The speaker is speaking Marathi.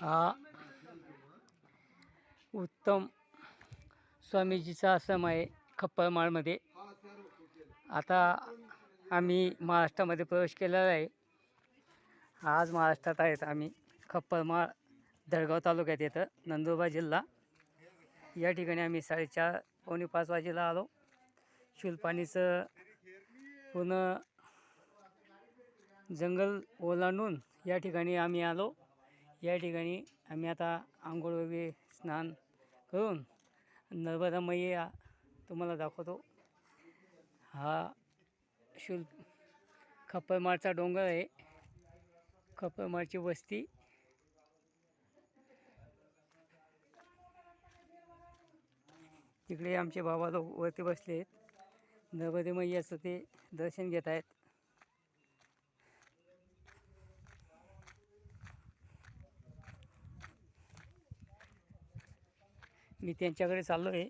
हा उत्तम स्वामीजीचा आश्रम आहे खप्पळमाळमध्ये. आता आम्ही महाराष्ट्रामध्ये प्रवेश केलेला आहे. आज महाराष्ट्रात आहेत आम्ही. खप्पळमाळ दळगाव तालुक्यात येतं, नंदुरबार जिल्हा. या ठिकाणी आम्ही 4:30 पावणे 5 वाजेला आलो. शूलपाणीचं पूर्ण जंगल ओलांडून या ठिकाणी आम्ही आलो. या ठिकाणी आम्ही आता आंघोळ वगैरे स्नान करून नर्मदा मैया तुम्हाला दाखवतो. हा खप्पळमाळचा डोंगर आहे, खप्पळमाळची वस्ती. तिकडे आमचे बाबा लोक वरती बसले आहेत. नर्मदा मैयाचं ते दर्शन घेत आहेत. मी त्यांच्याकडे चाललो आहे.